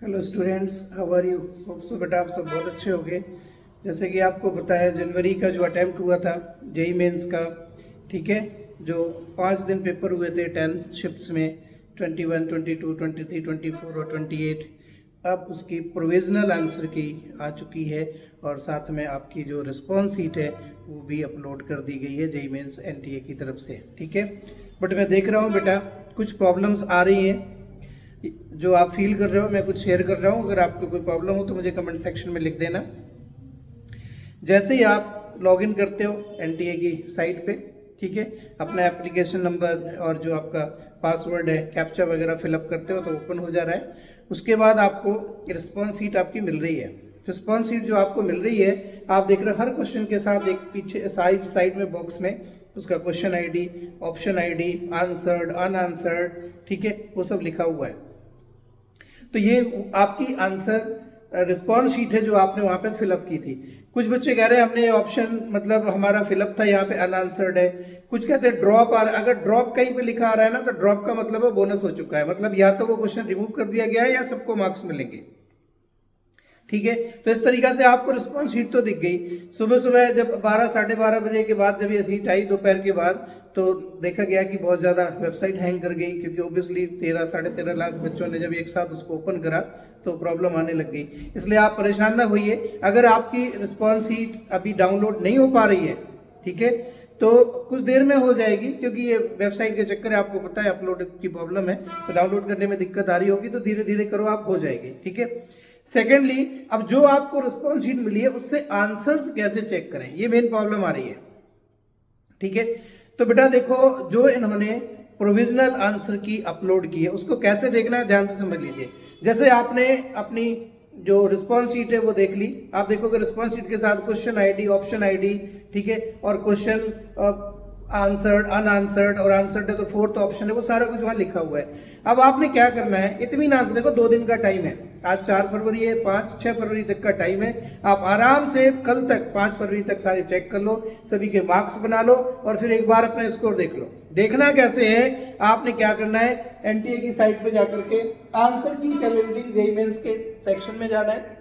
Hello students, how are you? Hope so बेटा आप सब बहुत अच्छे होंगे। जैसे कि आपको पता है जनवरी का जो अटैम्प्ट हुआ था जेई मेंस का, ठीक है, जो 5 दिन पेपर हुए थे 10 शिफ्ट्स में 21, 22, 23, 24 और 28, अब उसकी प्रोविजनल आंसर की आ चुकी है और साथ में आपकी जो रिस्पॉन्स शीट है वो भी अपलोड कर दी गई है जेई मेंस एनटीए की तरफ से, ठीक है। बट मैं देख रहा हूँ बेटा कुछ प्रॉब्लम्स आ रही हैं जो आप फील कर रहे हो, मैं कुछ शेयर कर रहा हूँ। अगर आपको कोई प्रॉब्लम हो तो मुझे कमेंट सेक्शन में लिख देना। जैसे ही आप लॉगिन करते हो एनटीए की साइट पे, ठीक है, अपना एप्लीकेशन नंबर और जो आपका पासवर्ड है कैप्चा वगैरह फिलअप करते हो तो ओपन हो जा रहा है। उसके बाद आपको रिस्पॉन्स शीट आपकी मिल रही है। रिस्पॉन्स शीट जो आपको मिल रही है, आप देख रहे हो हर क्वेश्चन के साथ एक पीछे साइड में बॉक्स में उसका question ID, option ID, answered, unanswered, ठीक है, वो सब लिखा हुआ है। तो ये आपकी आंसर रिस्पॉन्स शीट है जो आपने वहां पे फिलअप की थी। कुछ बच्चे कह रहे हैं हमने ये ऑप्शन मतलब हमारा फिलअप था, यहाँ पे अनआंसर्ड है। कुछ कहते हैं ड्रॉप आ रहा है। अगर ड्रॉप कहीं पे लिखा आ रहा है ना तो ड्रॉप का मतलब है बोनस हो चुका है, मतलब या तो वो क्वेश्चन रिमूव कर दिया गया है या सबको मार्क्स मिलेंगे, ठीक है। तो इस तरीका से आपको रिस्पॉन्स शीट तो दिख गई। सुबह सुबह जब 12 साढ़े 12 बजे के बाद जब ये सीट आई दोपहर के बाद, तो देखा गया कि बहुत ज़्यादा वेबसाइट हैंग कर गई, क्योंकि ऑब्वियसली 13 साढ़े 13 लाख बच्चों ने जब एक साथ उसको ओपन करा तो प्रॉब्लम आने लग गई। इसलिए आप परेशान ना होइए। अगर आपकी रिस्पॉन्स शीट अभी डाउनलोड नहीं हो पा रही है, ठीक है, तो कुछ देर में हो जाएगी, क्योंकि ये वेबसाइट के चक्कर है, आपको पता है अपलोड की प्रॉब्लम है, तो डाउनलोड करने में दिक्कत आ रही होगी, तो धीरे धीरे करो, आप हो जाएगी, ठीक है। सेकेंडली, अब जो आपको रिस्पॉन्स शीट मिली है उससे आंसर्स कैसे चेक करें, ये मेन प्रॉब्लम आ रही है, ठीक है। तो बेटा देखो, जो इन्होंने प्रोविजनल आंसर की अपलोड की है उसको कैसे देखना है, ध्यान से समझ लीजिए। जैसे आपने अपनी जो रिस्पॉन्स शीट है वो देख ली, आप देखोगे रिस्पॉन्स शीट के साथ क्वेश्चन आईडी, ऑप्शन आईडी, ठीक है, और क्वेश्चन आंसर्ड, अनआंसर्ड और आंसर्ड है तो फोर्थ ऑप्शन है, वो सारा कुछ वहां लिखा हुआ है। अब आपने क्या करना है, इत्मीनान से देखो 2 दिन का टाइम है, आज 4 फरवरी है, 5-6 फरवरी तक का टाइम है। आप आराम से कल तक 5 फरवरी तक सारे चेक कर लो, सभी के मार्क्स बना लो और फिर एक बार अपना स्कोर देख लो। देखना कैसे है, आपने क्या करना है, एनटीए की साइट पे जाकर के आंसर की चैलेंजिंग जेईई मेंस के सेक्शन में जाना है।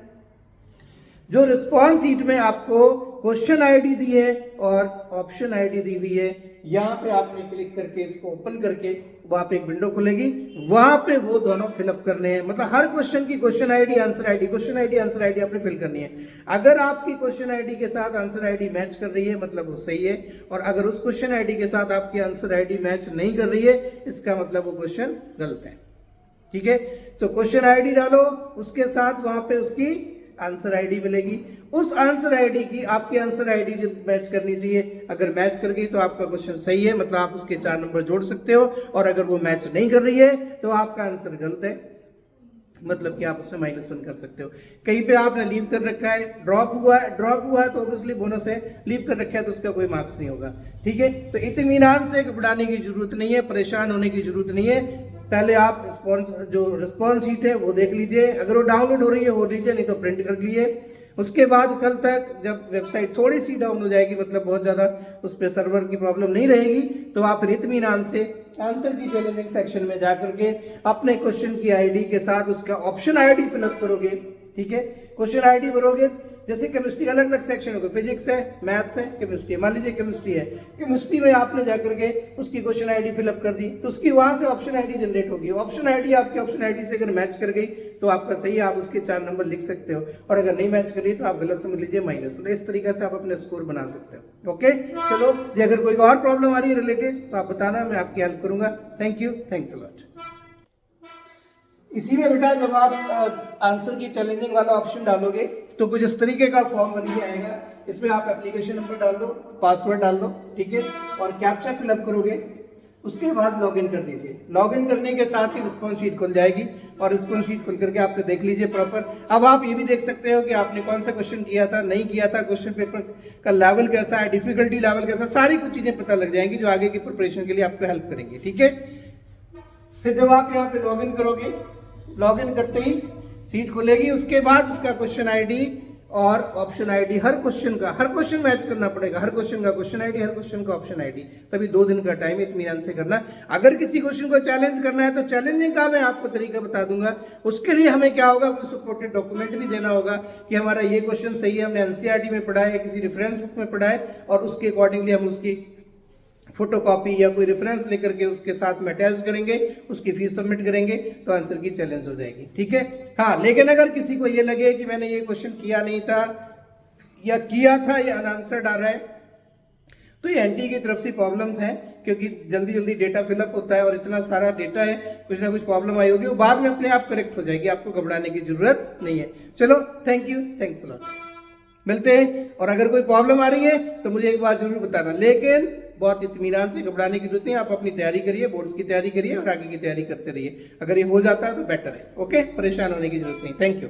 जो रिस्पॉन्स शीट में आपको क्वेश्चन आईडी दी है और ऑप्शन आईडी दी हुई है, यहां पे आपने क्लिक करके इसको ओपन करके वहां पे एक विंडो खुलेगी, वहां पे वो दोनों फिलअप करने हैं। मतलब हर क्वेश्चन की question ID, answer ID, question ID, answer ID आपने फिल करनी है। अगर आपकी क्वेश्चन आईडी के साथ आंसर आईडी मैच कर रही है मतलब वो सही है, और अगर उस क्वेश्चन आईडी के साथ आपकी आंसर आईडी मैच नहीं कर रही है इसका मतलब वो क्वेश्चन गलत है, ठीक है। तो क्वेश्चन आईडी डालो, उसके साथ वहां पे उसकी आंसर आईडी मिलेगी। उस आंसर आईडी की आपकी आंसर आईडी जो मैच करनी चाहिए, अगर मैच कर गई तो आपका क्वेश्चन सही है, मतलब आप उसके 4 नंबर जोड़ सकते हो, और अगर वो मैच नहीं कर रही है तो आपका आंसर गलत है, मतलब कि आप उसमें -1 कर सकते हो। कहीं पे आपने लीव कर रखा है, ड्रॉप हुआ है तो ऑब्वियसली बोनस है, लीव कर रखा है तो उसका कोई मार्क्स नहीं होगा, ठीक है। तो इत्मीनान से घबराने की जरूरत नहीं है, परेशान होने की जरूरत नहीं है। पहले आप रिस्पॉन्स शीट है वो देख लीजिए, अगर वो डाउनलोड हो रही है हो लीजिए, नहीं तो प्रिंट कर लीजिए। उसके बाद कल तक जब वेबसाइट थोड़ी सी डाउन हो जाएगी, मतलब बहुत ज़्यादा उस पर सर्वर की प्रॉब्लम नहीं रहेगी, तो आप इत्मीनान से आंसर की चैलेंजिंग सेक्शन में जाकर के अपने क्वेश्चन की आईडी के साथ उसका ऑप्शन आईडी फिलअप करोगे, ठीक है। क्वेश्चन आईडी भरोगे, जैसे केमिस्ट्री अलग अलग सेक्शन होगा, फिजिक्स है, मैथ्स है, केमिस्ट्री है। मान लीजिए केमिस्ट्री है, केमिस्ट्री में आपने जाकर के उसकी क्वेश्चन आईडी फिलअप कर दी तो उसकी वहां से ऑप्शन आईडी जनरेट होगी। ऑप्शन आईडी आपकी ऑप्शन आईडी से अगर मैच कर गई तो आपका सही है, आप उसके 4 नंबर लिख सकते हो, और अगर नहीं मैच कर रही तो आप गलत समझ लीजिए माइनस। तो इस तरीके से आप अपने स्कोर बना सकते हो। ओके, चलो जी, अगर कोई और प्रॉब्लम आ रही है रिलेटेड तो आप बताना, मैं आपकी हेल्प करूंगा। Thank you, thanks a lot. इसी में बेटा जब आप आंसर की चैलेंजिंग वाला ऑप्शन डालोगे तो कुछ इस तरीके का फॉर्म बन के आएगा। इसमें आप एप्लीकेशन नंबर डाल दो, पासवर्ड डाल दो, ठीक है, और कैप्चा फिलअप करोगे। उसके बाद लॉगिन कर दीजिए। लॉगिन करने के साथ ही रिस्पॉन्स शीट खुल जाएगी, और रिस्पॉन्स शीट खुल करके आपने देख लीजिए प्रॉपर। अब आप ये भी देख सकते हो कि आपने कौन सा क्वेश्चन किया था, नहीं किया था, क्वेश्चन पेपर का लेवल कैसा है, डिफिकल्टी लेवल कैसा, सारी कुछ चीजें पता लग जाएंगी जो आगे की प्रिपरेशन के लिए आपको हेल्प करेंगी, ठीक है। फिर जब आप यहाँ पे लॉगिन करोगे, लॉगिन करते ही सीट खुलेगी, उसके बाद उसका क्वेश्चन आईडी, और ऑप्शन आईडी, हर क्वेश्चन मैच करना पड़ेगा, हर क्वेश्चन का क्वेश्चन आईडी, हर क्वेश्चन का ऑप्शन आईडी, तभी 2 दिन का टाइम इत्मीनान से करना। अगर किसी क्वेश्चन को चैलेंज करना है तो चैलेंजिंग का मैं आपको तरीका बता दूंगा। उसके लिए हमें क्या होगा, कोई सपोर्टेड डॉक्यूमेंट भी देना होगा कि हमारा ये क्वेश्चन सही है, हमने एनसीईआरटी में पढ़ा है या किसी रेफरेंस बुक में पढ़ा है, और उसके अकॉर्डिंगली हम उसकी फोटोकॉपी या कोई रेफरेंस लेकर के उसके साथ में अटैच करेंगे, उसकी फीस सबमिट करेंगे, तो आंसर की चैलेंज हो जाएगी। ठीक है। हाँ, लेकिन अगर किसी को ये लगे कि मैंने ये क्वेश्चन किया नहीं था या किया था या अनआंसर्ड आ रहा है, तो ये एनटी की तरफ से प्रॉब्लम्स हैं, क्योंकि जल्दी जल्दी डेटा फिलअप होता है और इतना सारा डेटा है, कुछ ना कुछ प्रॉब्लम आई होगी, वो बाद में अपने आप करेक्ट हो जाएगी, आपको घबराने की जरूरत नहीं है। चलो, thank you, thanks a lot, मिलते हैं। और अगर कोई प्रॉब्लम आ रही है तो मुझे एक बार जरूर बताना, लेकिन बहुत इत्मीनान से, घबराने की जरूरत नहीं है। आप अपनी तैयारी करिए, बोर्ड्स की तैयारी करिए और आगे की तैयारी करते रहिए। अगर ये हो जाता है तो बेटर है। ओके, परेशान होने की जरूरत नहीं। Thank you.